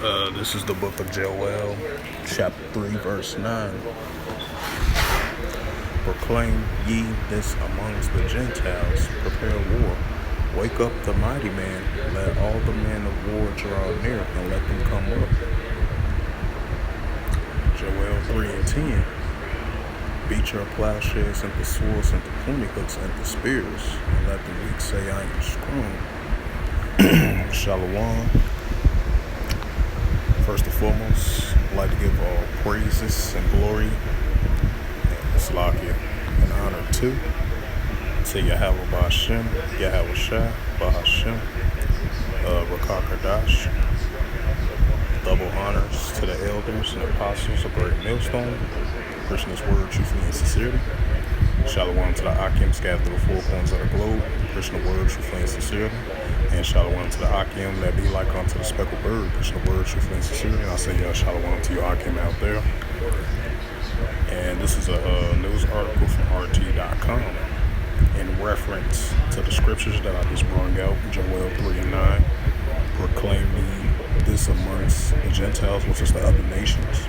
This is the book of Joel, chapter 3, verse 9. Proclaim ye this amongst the Gentiles, prepare war. Wake up the mighty man, let all the men of war draw near, and let them come up. Joel 3 and 10. Beat your plowshares into swords, into pointy hooks, into spears, and let the weak say, I am strong. Shalom. First and foremost, I'd like to give all praises and glory and slakia and honor to Yahweh Ba'Hashem, Yahweh Shai, Ba'Hashem, Rakakadash. Double honors to the elders and apostles of Great Millstone, preaching this word truthfully and sincerely. Shalom to the Akim scattered through the four corners of the globe, preaching the word truthfully and sincerely. And shalom to the Akim that be like unto the speckled bird, preaching the word truthfully and sincerely. And I say shalom to you Akim out there. And this is a news article from RT.com in reference to the scriptures that I just brought out, Joel 3 and 9. Proclaim ye this amongst the Gentiles, which is the other nations.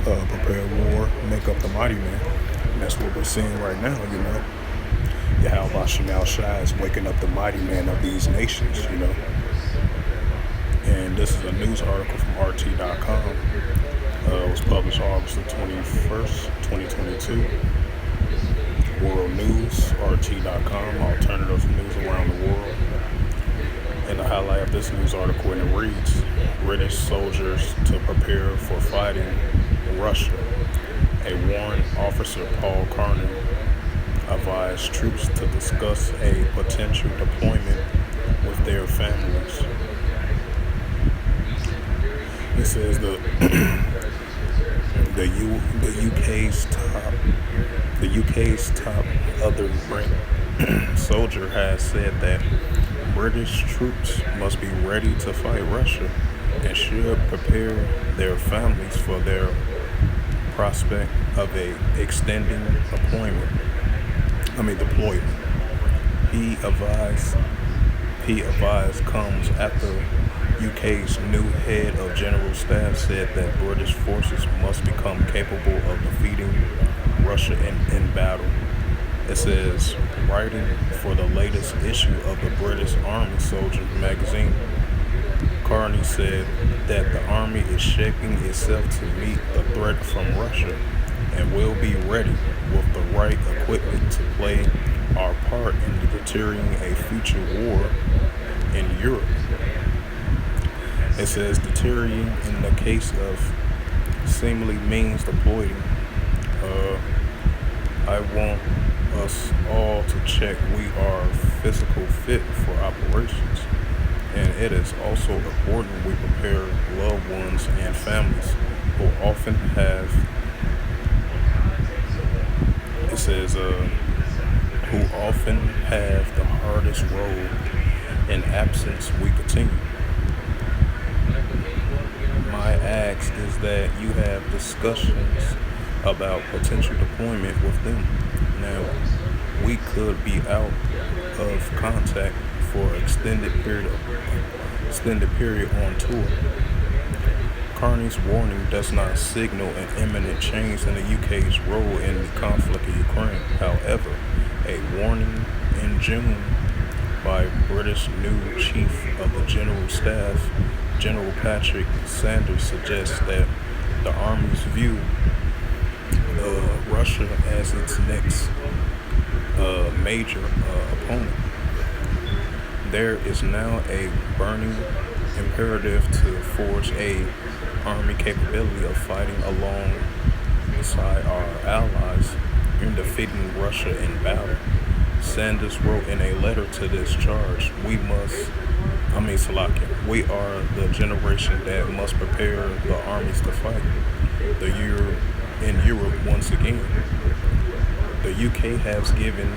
Prepare war, make up the mighty man. And that's what we're seeing right now, Yahweh Ba'Shem Shai is waking up the mighty man of these nations, And this is a news article from RT.com. It was published August the 21st, 2022. World News, RT.com, alternative news around the world. And the highlight of this news article, and it reads, British soldiers to prepare for fighting Russia. A warrant officer, Paul Carney, advised troops to discuss a potential deployment with their families. It says the UK's top other ranked soldier has said that British troops must be ready to fight Russia and should prepare their families for their prospect of a extending deployment. He advised comes after UK's new head of general staff said that British forces must become capable of defeating Russia in battle. It says, writing for the latest issue of the British Army Soldier magazine, Carney said that the army is shaping itself to meet the threat from Russia and will be ready with the right equipment to play our part in deterring a future war in Europe. It says deterring in the case of seemingly means deploying. I want us all to check we are physical fit for operations. And it is also important we prepare loved ones and families who often have, it says, who often have the hardest road. In absence, we continue. My ask is that you have discussions about potential deployment with them. Now, we could be out of contact for extended period on tour. Carney's warning does not signal an imminent change in the UK's role in the conflict in Ukraine. However, a warning in June by British new Chief of the General Staff, General Patrick Sanders, suggests that the Army's view Russia as its next major opponent. There is now a burning imperative to forge a army capability of fighting alongside our allies in defeating Russia in battle. Sanders wrote in a letter to this charge, we are the generation that must prepare the armies to fight. In Europe once again. The UK has given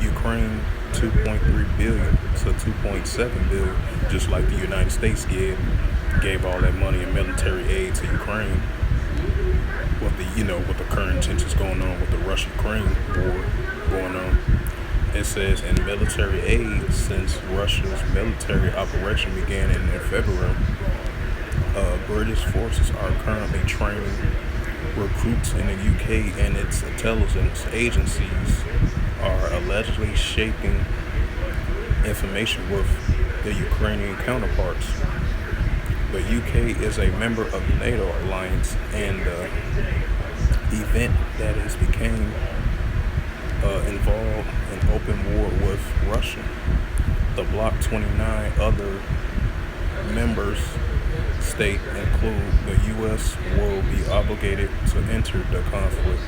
Ukraine $2.3 billion to $2.7 billion, just like the United States gave all that money in military aid to Ukraine. With the current tensions going on with the Russia-Ukraine war going on. It says in military aid, since Russia's military operation began in February, British forces are currently training recruits in the UK, and its intelligence agencies are allegedly shaping information with the Ukrainian counterparts. The UK is a member of the NATO alliance, and the event that has became involved in open war with Russia. The Bloc 29 other members state include the U.S. will be obligated to enter the conflict.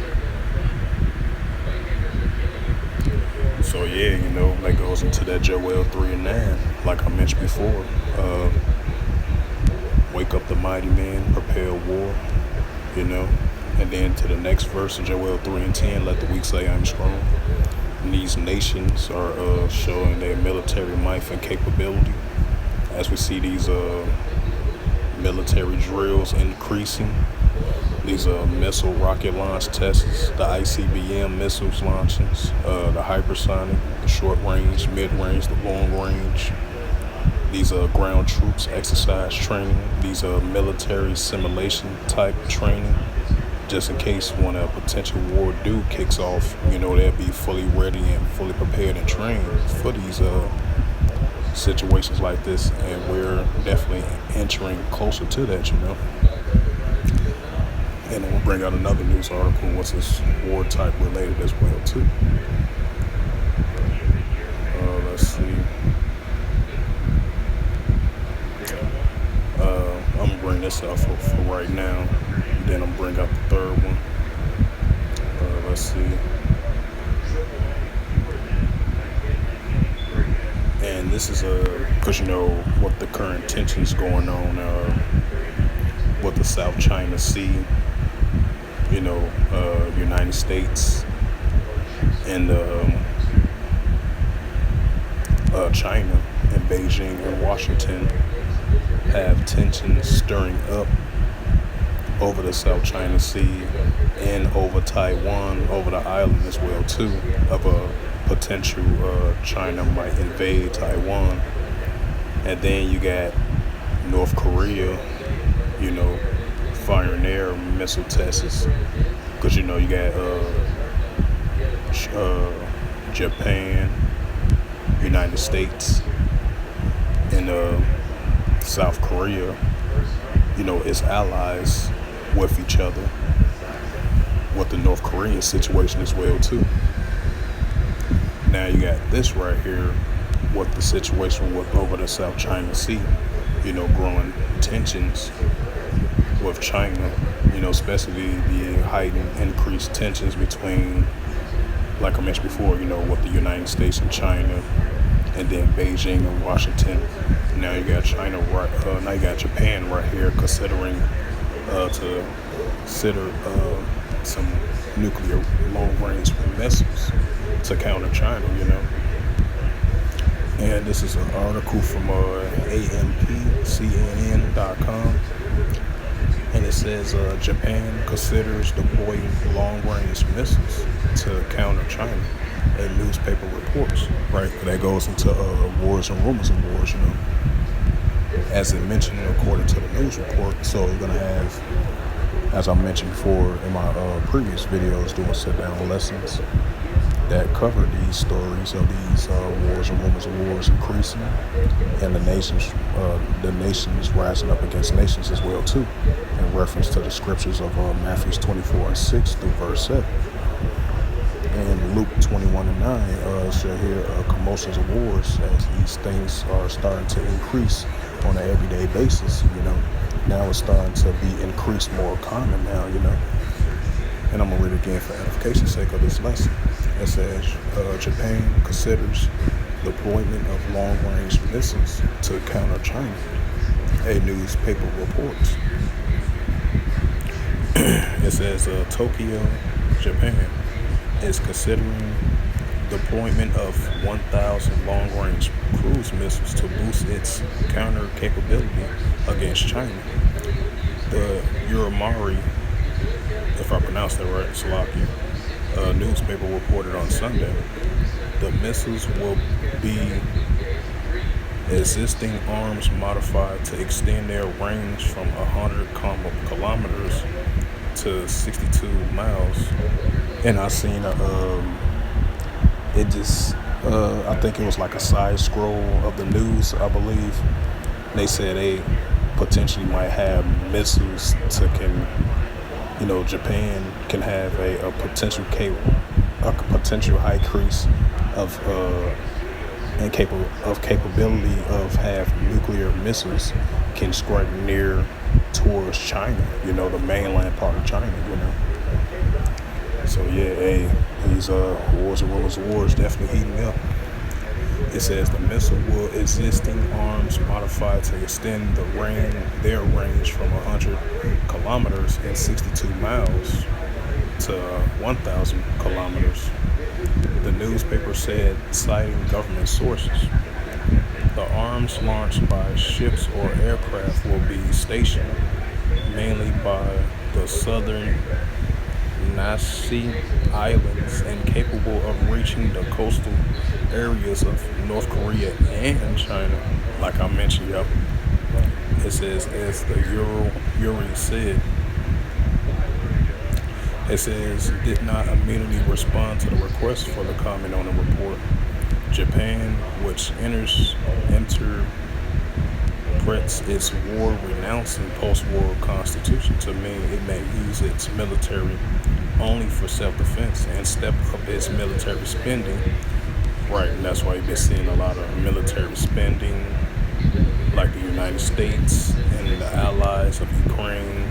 So yeah, that goes into that Joel 3 and 9, like I mentioned before. Wake up the mighty man, prepare war, And then to the next verse of Joel 3 and 10, let the weak say I'm strong. And these nations are showing their military might and capability. As we see these military drills increasing, these missile rocket launch tests, the ICBM missiles launchings, the hypersonic, the short range, mid range, the long range, these ground troops exercise training, these military simulation type training, just in case when a potential war kicks off, they'll be fully ready and fully prepared and trained for these situations like this, and we're definitely entering closer to that, And then we'll bring out another news article, what's this war type related as well too. Let's see. I'm gonna bring this out for right now. Then I'm bring out the third one. Let's see. And this is because what the current tensions going on with the South China Sea. United States and China and Beijing and Washington have tensions stirring up over the South China Sea and over Taiwan, over the island as well too, of a potential China might invade Taiwan. And then you got North Korea, firing their missile tests, because you got Japan, United States, and South Korea, its allies with each other, with the North Korean situation as well too. Now you got this right here, with the situation with over the South China Sea, growing tensions with China, especially the heightened, increased tensions between, like I mentioned before, with the United States and China, and then Beijing and Washington. Now you got now you got Japan right here considering to consider some nuclear long-range missiles to counter China, And this is an article from AMPCNN.com. And it says Japan considers deploying long-range missiles to counter China. A newspaper reports, right? That goes into wars and rumors of wars, As it mentioned, according to the news report. So we're going to have, as I mentioned before in my previous videos, doing sit-down lessons that cover these stories of these wars and rumors of wars increasing, and the nations rising up against nations as well too, in reference to the scriptures of Matthew 24:6 through verse 7. And Luke 21:9 shall hear commotions of wars, as these things are starting to increase on an everyday basis. Now it's starting to be increased more common now. And I'm gonna read it again for edification's sake of this lesson. It says Japan considers deployment of long-range missiles to counter China. A newspaper reports. It says Tokyo, Japan, is considering deployment of 1,000 long-range cruise missiles to boost its counter capability against China. The Uramari, if I pronounced that right, Slovakia, newspaper reported on Sunday. The missiles will be Existing arms modified to extend their range from 100 kilometers to 62 miles. And I seen it just, I think it was like a side scroll of the news, I believe. They said they potentially might have missiles Japan can have a potential high increase of capability of have nuclear missiles can strike near towards China, the mainland part of China. So yeah, hey, these wars and rumors of wars definitely heating up. It says the missile will existing arms modified to extend their range from 100 kilometers and 62 miles to 1,000 kilometers. The newspaper said, citing government sources. The arms launched by ships or aircraft will be stationed mainly by the southern Nazi Islands and capable of reaching the coastal areas of North Korea and China. Like I mentioned, yep. It says, as the Yuri said, it says, did not immediately respond to the request for the comment on the report. Japan, which interprets its war-renouncing post-war constitution to mean it may use its military only for self-defense and step up its military spending. Right, and that's why you've been seeing a lot of military spending, like the United States and the allies of Ukraine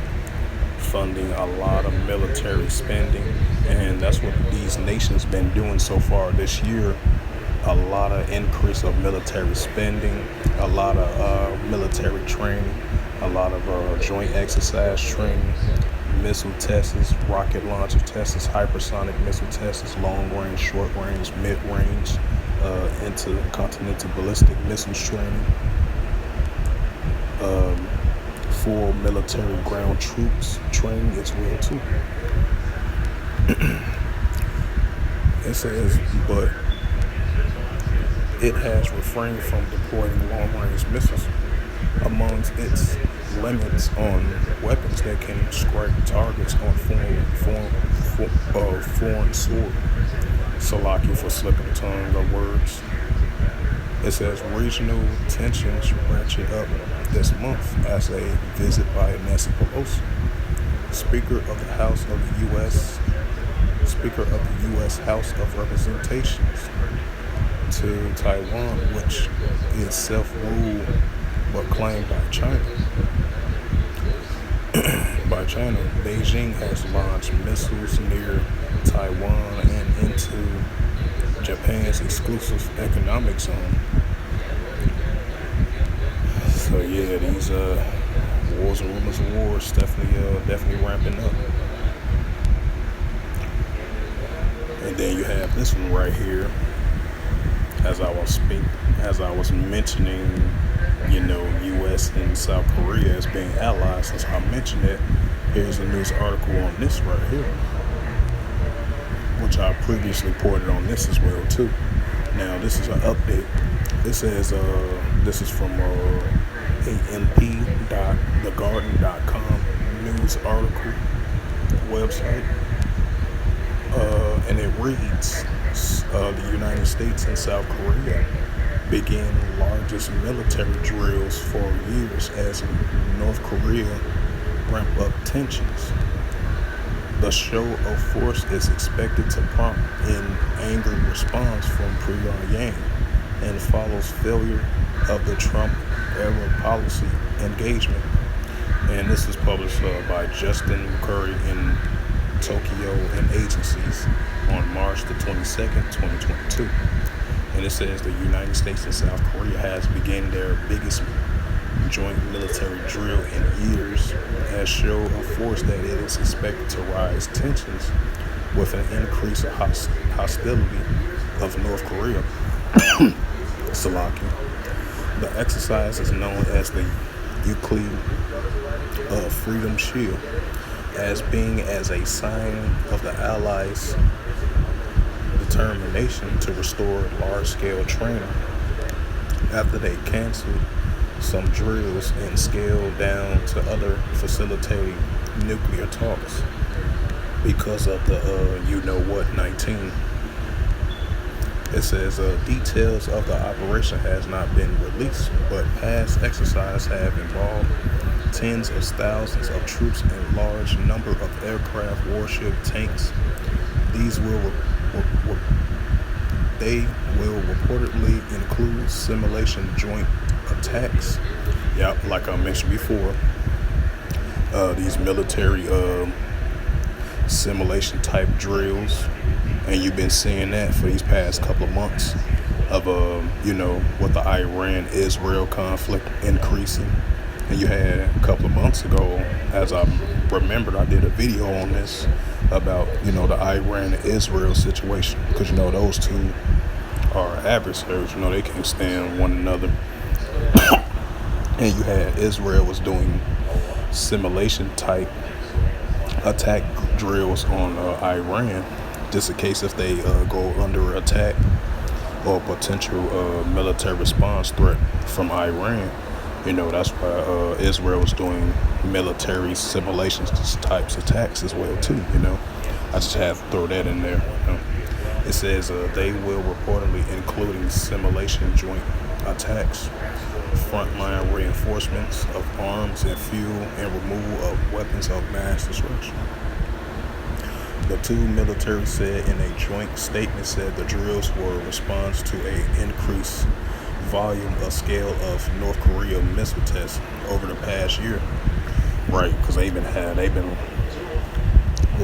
funding a lot of military spending, and that's what these nations been doing so far this year. A lot of increase of military spending, a lot of military training, a lot of joint exercise training, missile tests, rocket launcher tests, hypersonic missile tests, long range, short range, mid range, intercontinental ballistic missiles training, full military ground troops training as well too. It says, but it has refrained from deploying long-range missiles amongst its limits on weapons that can strike targets on foreign soil. Salaki for slipping the tongue of words. It says regional tensions ratchet up this month as a visit by Nancy Pelosi, Speaker of the U.S. House of Representations, to Taiwan, which is self-ruled but claimed by China. Beijing has launched missiles near Taiwan and into Japan's exclusive economic zone. So yeah, these wars and rumors of wars definitely ramping up. And then you have this one right here. As I was mentioning, U.S. and South Korea as being allies. Since I mentioned it, here's a news article on this right here, which I previously reported on this as well too. Now this is an update. It says this is from amp.thegarden.com news article website, and it reads. The United States and South Korea began largest military drills for years as North Korea ramp up tensions. The show of force is expected to prompt an angry response from Pyongyang and follows failure of the Trump-era policy engagement. And this is published by Justin McCurry in Tokyo and agencies on March the 22nd, 2022. And it says the United States and South Korea has begun their biggest joint military drill in years as show of force that it is expected to rise tensions with an increase of hostility of North Korea. Salaki. The exercise is known as the Euclid Freedom Shield, as being as a sign of the Allies' determination to restore large-scale training after they canceled some drills and scaled down to other facilitating nuclear talks because of the 19. It says details of the operation has not been released, but past exercises have involved tens of thousands of troops and large number of aircraft, warship, tanks. These they will reportedly include simulation joint attacks. Yep, like I mentioned before, these military simulation type drills, and you've been seeing that for these past couple of months of with the Iran-Israel conflict increasing. And you had a couple of months ago, as I remembered, I did a video on this about the Iran and Israel situation, because those two are adversaries. They can't stand one another. And you had Israel was doing simulation type attack drills on Iran, just in case if they go under attack or potential military response threat from Iran. That's why Israel was doing military simulations types attacks as well too. I just have to throw that in there. It says they will reportedly including simulation joint attacks, frontline reinforcements of arms and fuel, and removal of weapons of mass destruction. The two militaries said in a joint statement said the drills were a response to an increased volume of scale of North Korea missile tests over the past year. Right, because they've been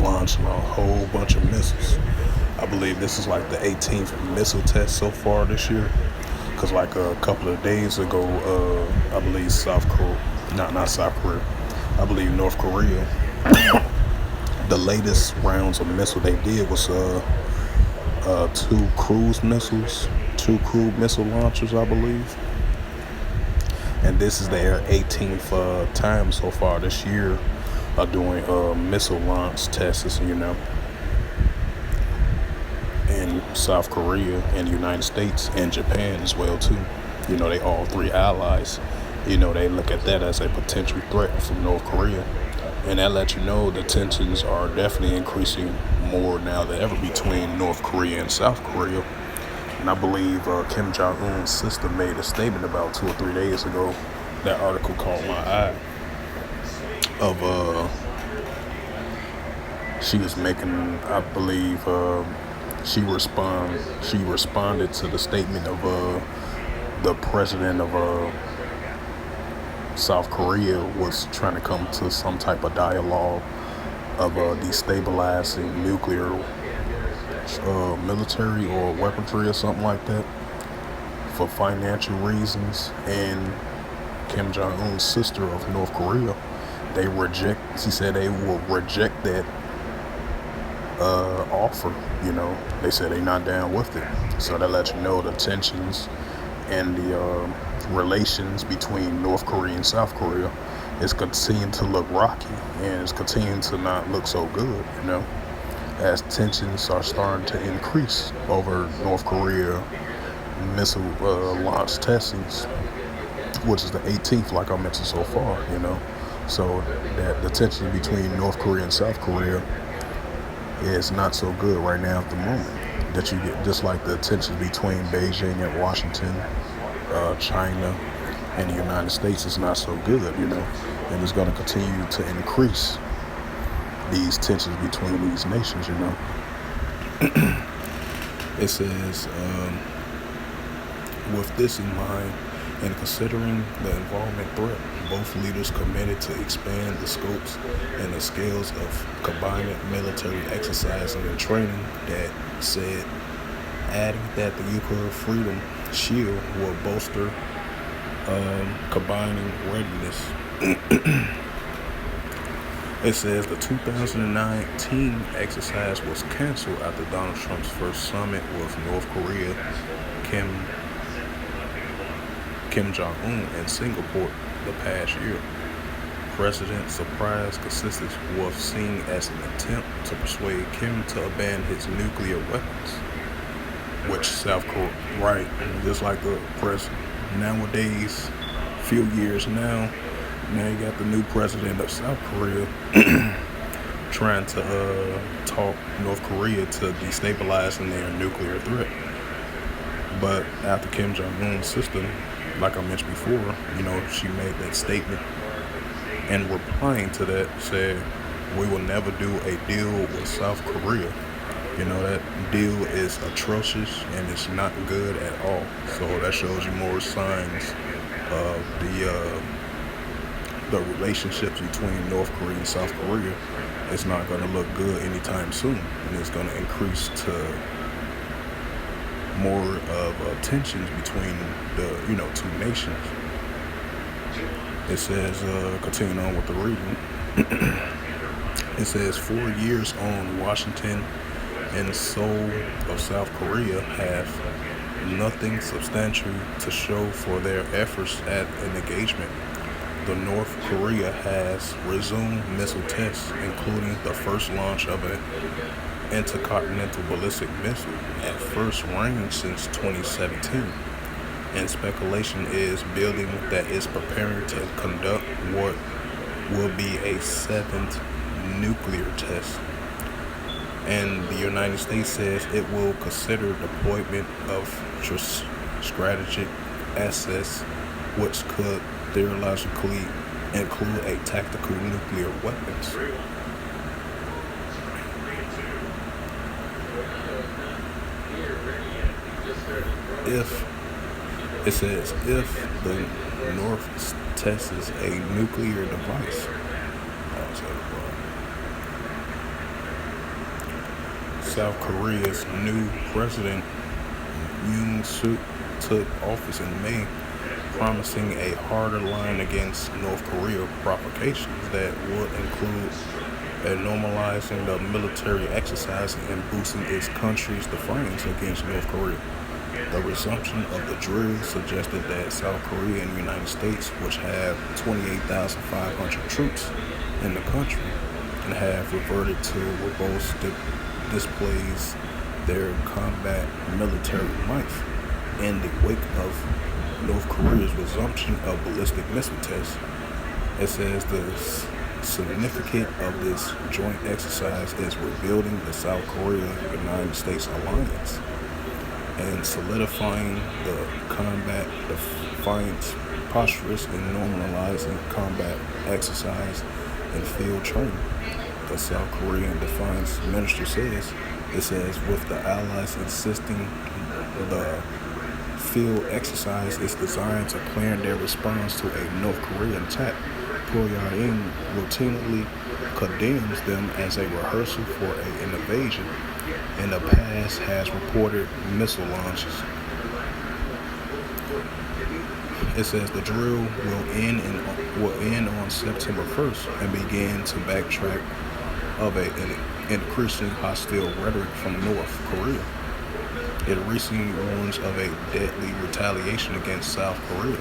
launching a whole bunch of missiles. I believe this is like the 18th missile test so far this year. Because like a couple of days ago, I believe I believe North Korea, the latest rounds of missile they did was two cruise missile launchers, I believe. And this is their 18th time so far this year doing missile launch tests, in South Korea and the United States and Japan as well too. They all three allies. They look at that as a potential threat from North Korea. And that lets you know the tensions are definitely increasing more now than ever between North Korea and South Korea. And I believe Kim Jong-un's sister made a statement about 2 or 3 days ago. That article caught my eye. She was making, I believe, she responded to the statement of the president of South Korea was trying to come to some type of dialogue of destabilizing nuclear military or weaponry or something like that for financial reasons. And Kim Jong-un's sister of North Korea, she said they will reject that offer. They said they're not down with it. So that lets you know the tensions and the relations between North Korea and South Korea is continuing to look rocky, and it's continuing to not look so good, as tensions are starting to increase over North Korea missile launch testings, which is the 18th, like I mentioned so far, So that the tension between North Korea and South Korea is not so good right now at the moment. That you get just like the tensions between Beijing and Washington, China, and the United States is not so good, and it's going to continue to increase these tensions between these nations, It says, with this in mind, and considering the involvement threat, both leaders committed to expand the scopes and the scales of combined military exercising and training. That said, adding that the Nuclear Freedom Shield will bolster combining readiness. It says the 2019 exercise was canceled after Donald Trump's first summit with North Korea Kim Jong-un in Singapore the past year. President's surprise consisted was seen as an attempt to persuade Kim to abandon his nuclear weapons, which South Korea, right, just like the president, nowadays, few years now you got the new president of South Korea trying to talk North Korea to destabilizing their nuclear threat. But after Kim Jong-un's sister, like I mentioned before, she made that statement, and replying to that said, "We will never do a deal with South Korea. That deal is atrocious and it's not good at all." So that shows you more signs of the relationships between North Korea and South Korea. It's not going to look good anytime soon, and it's going to increase to more of tensions between the two nations. It says, continuing on with the reading, it says 4 years on, Washington and Seoul of South Korea have nothing substantial to show for their efforts at an engagement. The North Korea has resumed missile tests, including the first launch of an intercontinental ballistic missile at first range since 2017. And speculation is building that it's preparing to conduct what will be a seventh nuclear test. And the United States says it will consider deployment of strategic assets, which could theoretically include a tactical nuclear weapons. If the North tests a nuclear device, South Korea's new president Yoon Suk took office in May, promising a harder line against North Korea provocations that would include normalizing the military exercise and boosting its country's defiance against North Korea. The resumption of the drill suggested that South Korea and the United States, which have 28,500 troops in the country and have reverted to robust displays their combat military might in the wake of North Korea's resumption of ballistic missile tests. It says the significance of this joint exercise is rebuilding the South Korea-United States alliance and solidifying the combat defiance postures and normalizing combat exercise and field training. The South Korean Defense Minister says, with the Allies insisting the field exercise is designed to plan their response to a North Korean attack. Pyongyang routinely condemns them as a rehearsal for an invasion. In the past, has reported missile launches. It says the drill will end on September 1st and begin to backtrack of an increasing hostile rhetoric from North Korea. It recently warns of a deadly retaliation against South Korea,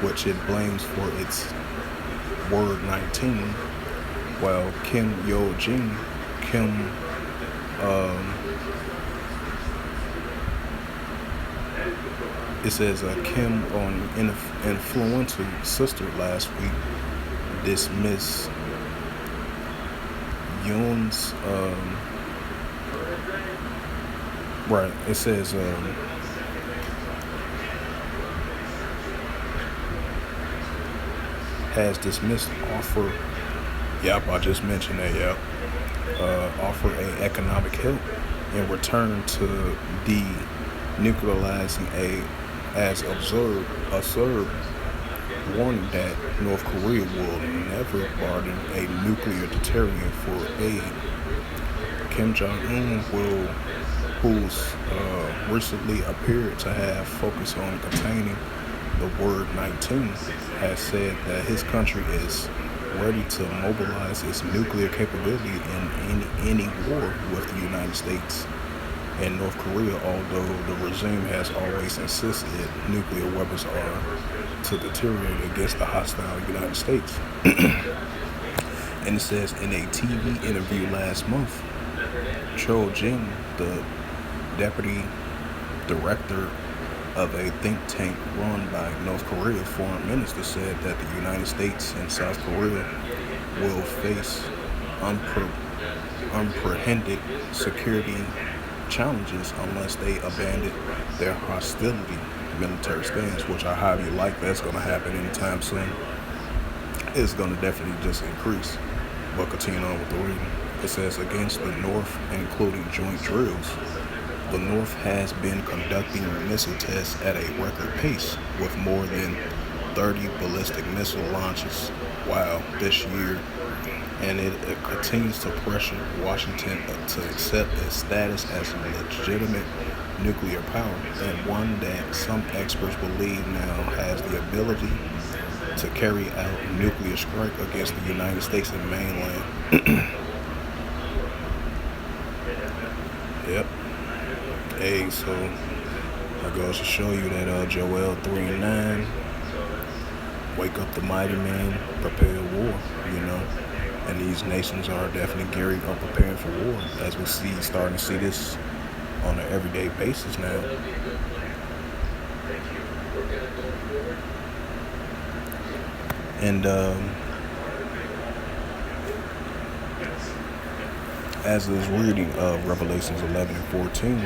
which it blames for its Word 19, while Kim Yo-jin, it says Kim on influential sister last week dismissed Yoon's right. It says has dismissed offer. Yep, I just mentioned that. Yep, offer a economic help in return to denuclearizing as observed, warning that North Korea will never pardon a nuclear deterrent for aid. Kim Jong-un, who's recently appeared to have focused on containing the Word 19, has said that his country is ready to mobilize its nuclear capability in any war with the United States and North Korea, although the regime has always insisted nuclear weapons are to deteriorate against the hostile United States. And it says in a TV interview last month, Cho Jin, the deputy director of a think tank run by North Korea. Foreign minister said that the United States and South Korea will face unprecedented security challenges unless they abandon their hostility military stance, which I highly like that's going to happen anytime soon. It's going to definitely just increase. But continuing on with the reading, it says against the North, including joint drills, the North has been conducting missile tests at a record pace with more than 30 ballistic missile launches, this year, and it continues to pressure Washington to accept its status as a legitimate nuclear power, and one that some experts believe now has the ability to carry out nuclear strike against the United States and mainland. Yep. Hey, so that goes to show you that Joel 3:9, wake up the mighty man, prepare war, and these nations are definitely gearing up, preparing for war, as we starting to see this on an everyday basis now. And as I was reading Revelations 11 and 14,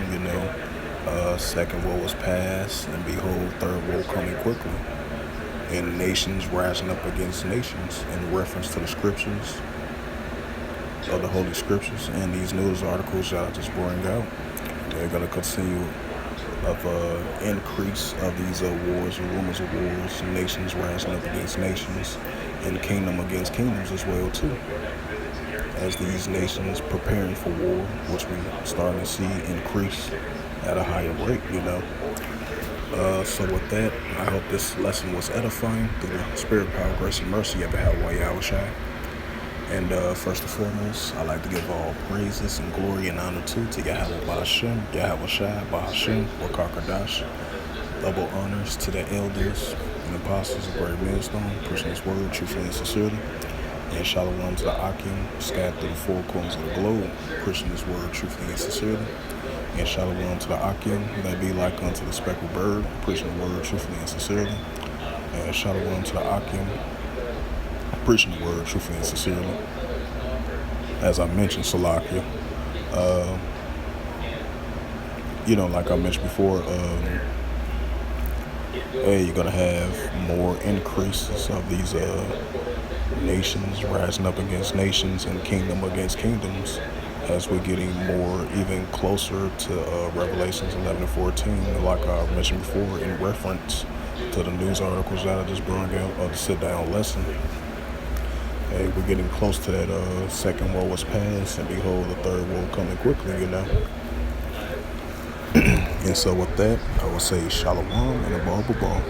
second woe was past, and behold, third woe coming quickly. And nations rising up against nations in reference to the scriptures, of the Holy Scriptures, and these news articles y'all just bring out. They're going to continue of increase of these wars and rumors of wars, nations rising up against nations, and kingdom against kingdoms as well too. As these nations preparing for war, which we starting to see increase at a higher rate, So with that, I hope this lesson was edifying through the spirit, power, grace, and mercy of Yahweh Shai. And first and foremost, I'd like to give all praises and glory and honor to Yahweh Ba'ashem, Yahweh Shai, Ba'ashem, Wakakadash. Double honors to the elders and apostles of Great Millstone, preaching His word truthfully and sincerely. And shalom to the Akim, scattered through the four corners of the globe, preaching His word truthfully and sincerely. And shalom to the Akim, that be like unto the speckled bird, preaching the word truthfully and sincerely. And shalom to the Akim, preaching the word truthfully and sincerely. As I mentioned, Salakia, like I mentioned before, you're going to have more increases of these nations rising up against nations and kingdom against kingdoms, as we're getting more even closer to Revelations 11 and 14, like I mentioned before, in reference to the news articles that I just brought out of the sit-down lesson. Hey, we're getting close to that second woe was past, and behold, the third woe coming quickly, And so with that, I will say shalom and a ball.